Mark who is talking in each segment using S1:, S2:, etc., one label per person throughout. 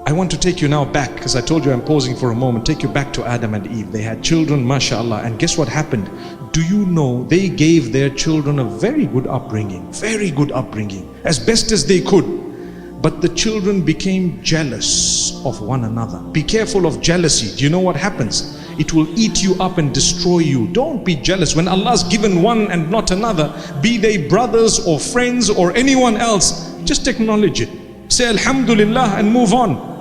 S1: I want to take you now back, because I told you I'm pausing for a moment, take you back to Adam and Eve. They had children, mashallah, and guess what happened? Do you know they gave their children a very good upbringing, as best as they could. But the children became jealous of one another. Be careful of jealousy. Do you know what happens? It will eat you up and destroy you. Don't be jealous. When Allah's given one and not another, be they brothers or friends or anyone else, just acknowledge it. Say Alhamdulillah and move on.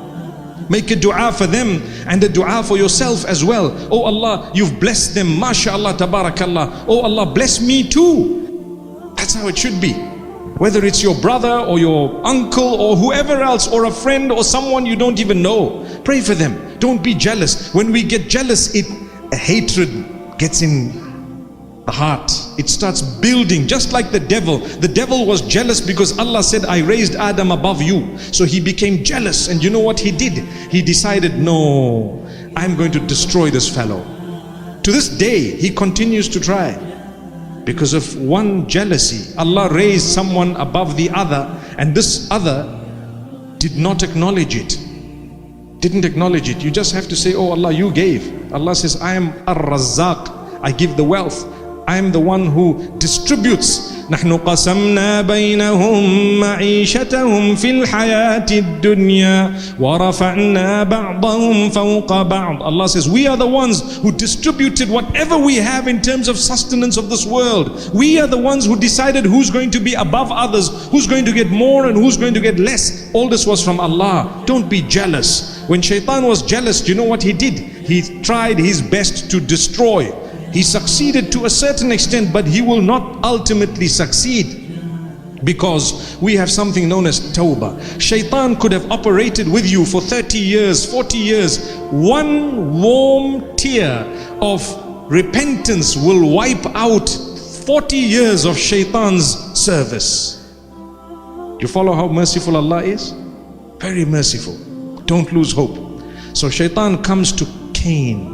S1: Make a dua for them and a dua for yourself as well. Oh Allah, you've blessed them, mashallah, tabarakallah. Oh Allah, bless me too. That's how it should be. Whether it's your brother or your uncle or whoever else, or a friend or someone you don't even know, pray for them. Don't be jealous. When we get jealous, a hatred gets in the heart. It starts building, just like the devil. The devil was jealous because Allah said, I raised Adam above you. So he became jealous, and you know what he did? He decided, no, I'm going to destroy this fellow. To this day, he continues to try. Because of one jealousy, Allah raised someone above the other, and this other did not acknowledge it. Didn't acknowledge it. You just have to say, oh Allah, you gave. Allah says, I am Ar-Razzaq. I give the wealth. I am the one who distributes. نحن قسمنا بينهم معيشتهم في الحياة الدنيا ورفعنا بعضهم فوق بعض. Allah says, we are the ones who distributed whatever we have in terms of sustenance of this world. We are the ones who decided who's going to be above others, who's going to get more and who's going to get less. All this was from Allah. Don't be jealous. When shaitan was jealous, do you know what he did? He tried his best to destroy. He succeeded to a certain extent, but he will not ultimately succeed, because we have something known as tawbah. Shaitan could have operated with you for 30 years, 40 years. One warm tear of repentance will wipe out 40 years of shaitan's service. You follow how merciful Allah is? Very merciful. Don't lose hope. So shaitan comes to Cain.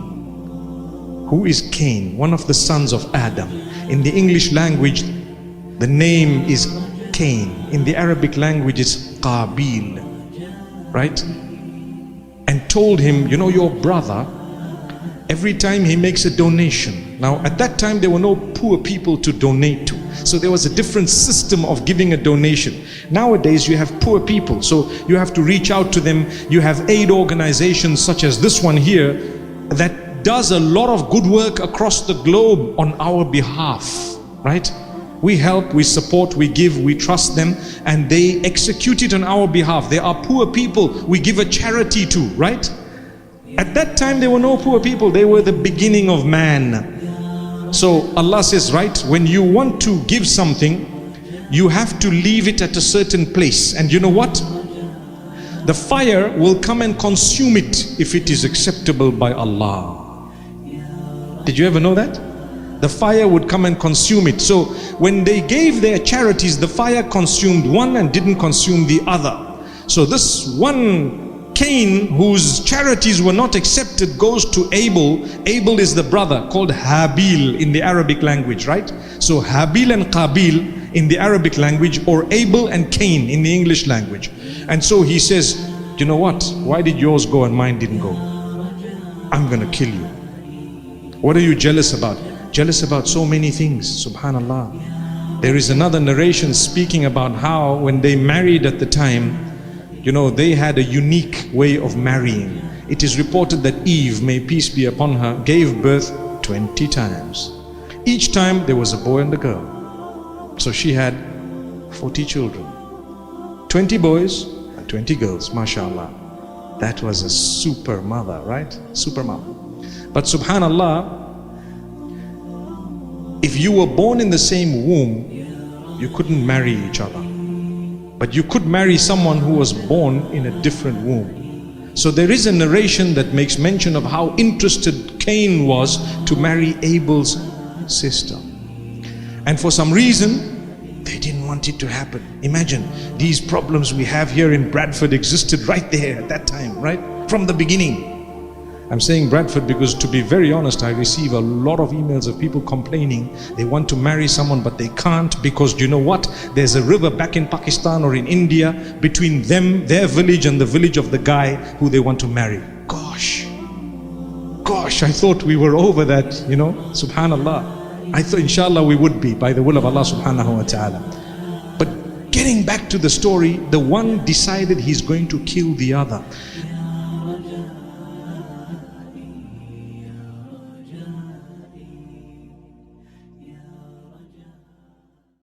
S1: Who is Cain? One of the sons of Adam. In the English language, the name is Cain. In the Arabic language, it's Qabil. Right? And told him, you know, your brother, every time he makes a donation. Now, at that time, there were no poor people to donate to. So there was a different system of giving a donation. Nowadays, you have poor people. So you have to reach out to them. You have aid organizations such as this one here that does a lot of good work across the globe on our behalf, right? We help, we support, we give, we trust them, and they execute it on our behalf. There are poor people we give a charity to, right? At that time there were no poor people. They were the beginning of man. So Allah says, right, when you want to give something, you have to leave it at a certain place. And you know what? The fire will come and consume it if it is acceptable by Allah. Did you ever know that? The fire would come and consume it. So when they gave their charities, the fire consumed one and didn't consume the other. So this one Cain, whose charities were not accepted, goes to Abel. Abel is the brother, called Habil in the Arabic language, right? So Habil and Qabil in the Arabic language, or Abel and Cain in the English language. And so he says, you know what? Why did yours go and mine didn't go? I'm gonna kill you. What are you jealous about? Jealous about so many things, subhanallah. There is another narration speaking about how when they married at the time, you know, they had a unique way of marrying. It is reported that Eve, may peace be upon her, gave birth 20 times. Each time there was a boy and a girl. So she had 40 children. 20 boys and 20 girls, mashallah. That was a super mother, right? Super mother. But subhanallah, if you were born in the same womb, you couldn't marry each other. But you could marry someone who was born in a different womb. So there is a narration that makes mention of how interested Cain was to marry Abel's sister. And for some reason, they didn't want it to happen. Imagine, these problems we have here in Bradford existed right there at that time, right? From the beginning. I'm saying Bradford because, to be very honest, I receive a lot of emails of people complaining they want to marry someone but they can't because, you know what, there's a river back in Pakistan or in India between them, their village, and the village of the guy who they want to marry. Gosh, I thought we were over that, you know, subhanallah. I thought inshallah we would be, by the will of Allah subhanahu wa ta'ala. But getting back to the story, the one decided he's going to kill the other.